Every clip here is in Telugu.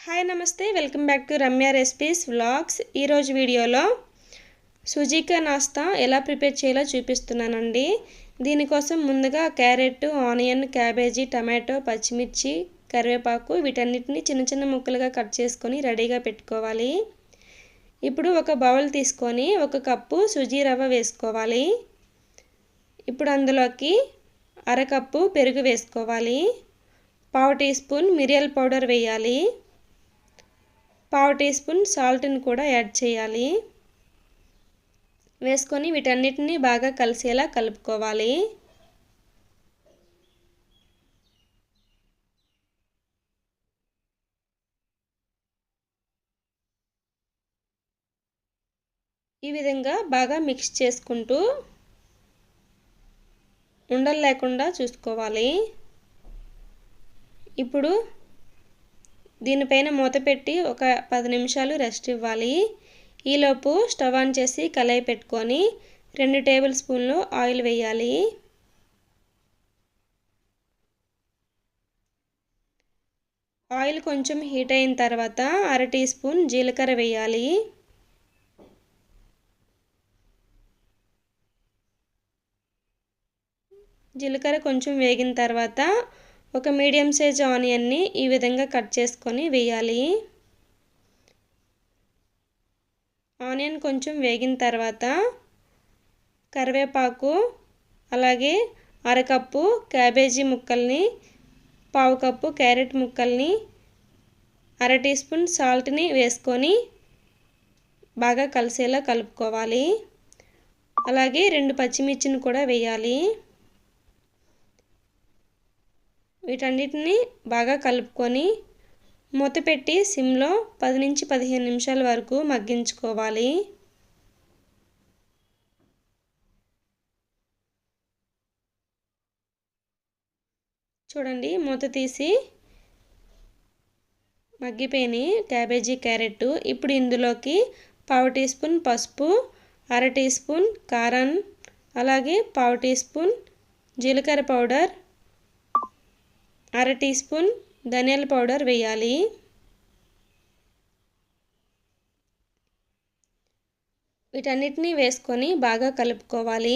హాయ్ నమస్తే welcome back to Ramya recipes vlogs. ఈరోజు వీడియోలో సుజీకా నాస్తా ఎలా ప్రిపేర్ చేయాలో చూపిస్తున్నానండి. దీనికోసం ముందుగా క్యారెట్, ఆనియన్, క్యాబేజీ, టమాటో, పచ్చిమిర్చి, కరివేపాకు వీటన్నిటిని చిన్న చిన్న ముక్కలుగా కట్ చేసుకొని రెడీగా పెట్టుకోవాలి. ఇప్పుడు ఒక బౌల్ తీసుకొని 1 కప్పు సుజీ రవ్వ వేసుకోవాలి. ఇప్పుడు అందులోకి 1/2 కప్పు పెరుగు వేసుకోవాలి. 1/2 టీ స్పూన్ మిరియాల పౌడర్ వేయాలి. 1/2 టీ స్పూన్ సాల్ట్ని కూడా యాడ్ చేయాలి. వేసుకొని వీటన్నిటిని బాగా కలిసేలా కలుపుకోవాలి. ఈ విధంగా బాగా మిక్స్ చేసుకుంటూ ఉండలు లేకుండా చూసుకోవాలి. ఇప్పుడు దీనిపైన మూత పెట్టి ఒక 10 నిమిషాలు రెస్ట్ ఇవ్వాలి. ఈలోపు స్టవ్ ఆన్ చేసి కళాయి పెట్టుకొని 2 టేబుల్ స్పూన్లు ఆయిల్ వేయాలి. ఆయిల్ కొంచెం హీట్ అయిన తర్వాత 1/2 టీ స్పూన్ జీలకర్ర వేయాలి. జీలకర్ర కొంచెం వేగిన తర్వాత ఒక మీడియం సైజ్ ఆనియన్ని ఈ విధంగా కట్ చేసుకొని వేయాలి. ఆనియన్ కొంచెం వేగిన తర్వాత కరివేపాకు, అలాగే 1/2 కప్పు క్యాబేజీ ముక్కల్ని, 1/2 కప్పు క్యారెట్ ముక్కల్ని, 1/2 టీ స్పూన్ సాల్ట్ని వేసుకొని బాగా కలిసేలా కలుపుకోవాలి. అలాగే 2 పచ్చిమిర్చిని కూడా వేయాలి. వీటన్నిటిని బాగా కలుపుకొని మూత పెట్టి సిమ్లో 10 నుంచి 15 నిమిషాల వరకు మగ్గించుకోవాలి. చూడండి, మూత తీసి మగ్గిపోయిన క్యాబేజీ, క్యారెట్. ఇప్పుడు ఇందులోకి 1/2 టీ స్పూన్ పసుపు, 1/2 టీ స్పూన్ కారం, అలాగే 1/2 టీ స్పూన్ జీలకర్ర పౌడర్, 1/2 టీ స్పూన్ ధనియాల పౌడర్ వేయాలి. వీటన్నిటిని వేసుకొని బాగా కలుపుకోవాలి.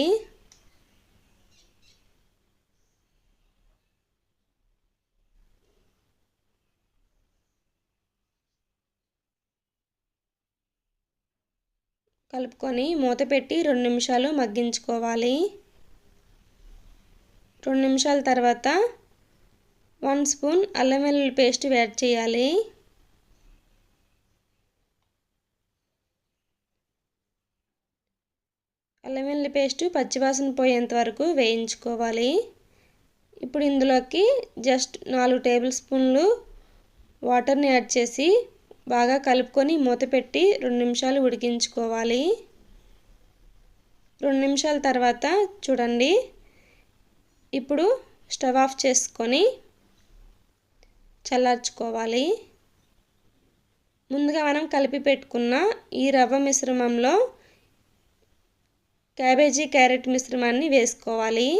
కలుపుకొని మూత పెట్టి 2 నిమిషాలు మగ్గించుకోవాలి. 2 నిమిషాల తర్వాత 1 స్పూన్ అల్లం వెల్లుల్లి పేస్ట్ యాడ్ చేయాలి. అల్లం వెల్లుల్లి పేస్ట్ పచ్చివాసన పోయేంత వరకు వేయించుకోవాలి. ఇప్పుడు ఇందులోకి జస్ట్ 4 టేబుల్ స్పూన్లు వాటర్ని యాడ్ చేసి బాగా కలుపుకొని మూత పెట్టి 2 నిమిషాలు ఉడికించుకోవాలి. 2 నిమిషాల తర్వాత చూడండి, ఇప్పుడు స్టవ్ ఆఫ్ చేసుకొని చల్లార్చుకోవాలి. ముందుగా మనం కలిపి పెట్టుకున్న ఈ రవ్వ మిశ్రమంలో క్యాబేజీ, క్యారెట్ మిశ్రమాన్ని వేసుకోవాలి.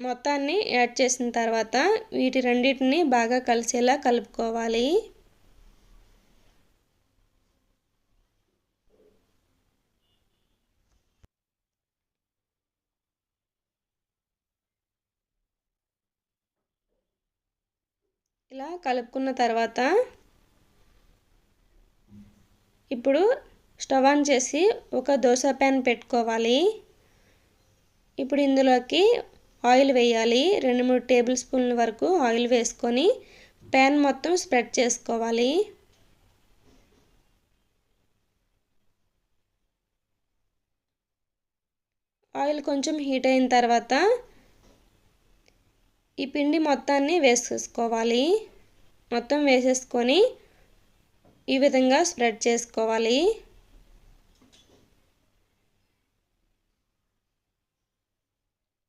మొత్తాన్ని యాడ్ చేసిన తర్వాత వీటి రెండింటిని బాగా కలిసేలా కలుపుకోవాలి. ఇలా కలుపుకున్న తర్వాత ఇప్పుడు స్టవ్ ఆన్ చేసి ఒక దోశ ప్యాన్ పెట్టుకోవాలి. ఇప్పుడు ఇందులోకి ఆయిల్ వేయాలి. 2-3 టేబుల్ స్పూన్ల వరకు ఆయిల్ వేసుకొని ప్యాన్ మొత్తం స్ప్రెడ్ చేసుకోవాలి. ఆయిల్ కొంచెం హీట్ అయిన తర్వాత ఈ పిండి మొత్తాన్ని వేసేసుకోవాలి. మొత్తం వేసేసుకొని ఈ విధంగా స్ప్రెడ్ చేసుకోవాలి.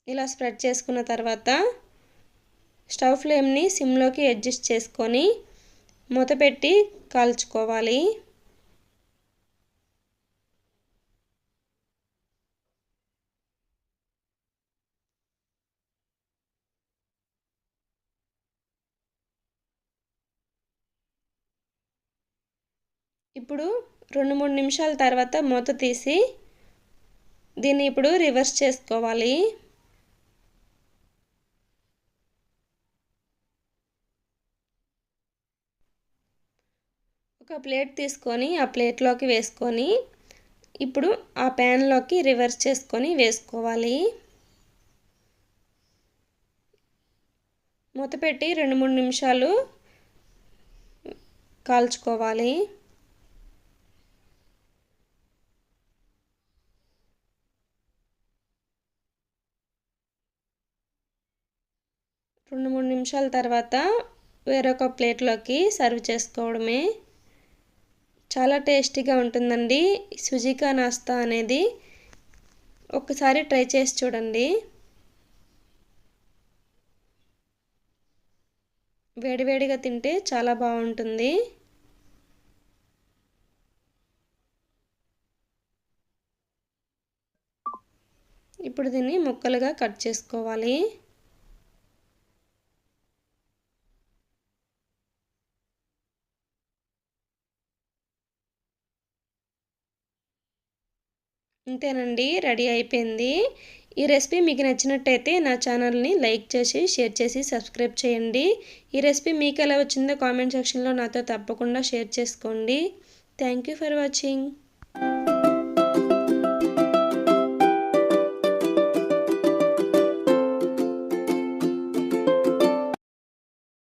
ఇలా స్ప్రెడ్ చేసుకున్న తర్వాత స్టవ్ ఫ్లేమ్ని సిమ్లోకి అడ్జస్ట్ చేసుకొని మూత పెట్టి కాల్చుకోవాలి. ఇప్పుడు 2-3 నిమిషాల తర్వాత మూత తీసి దీన్ని ఇప్పుడు రివర్స్ చేసుకోవాలి. ఒక ప్లేట్ తీసుకొని ఆ ప్లేట్లోకి వేసుకొని ఇప్పుడు ఆ ప్యాన్లోకి రివర్స్ చేసుకొని వేసుకోవాలి. మూత పెట్టి 2-3 నిమిషాలు కాల్చుకోవాలి. 2-3 నిమిషాల తర్వాత వేరొక ప్లేట్లోకి సర్వ్ చేసుకోవడమే. చాలా టేస్టీగా ఉంటుందండి సుజీకా నాస్తా అనేది. ఒక్కసారి ట్రై చేసి చూడండి. వేడివేడిగా తింటే చాలా బాగుంటుంది. ఇప్పుడు దీన్ని ముక్కలుగా కట్ చేసుకోవాలి. అంతేనండి, రెడీ అయిపోయింది. ఈ రెసిపీ మీకు నచ్చినట్టయితే నా ఛానల్ని లైక్ చేసి షేర్ చేసి సబ్స్క్రైబ్ చేయండి. ఈ రెసిపీ మీకు ఎలా వచ్చిందో కామెంట్ సెక్షన్లో నాతో తప్పకుండా షేర్ చేసుకోండి. Thank you for watching.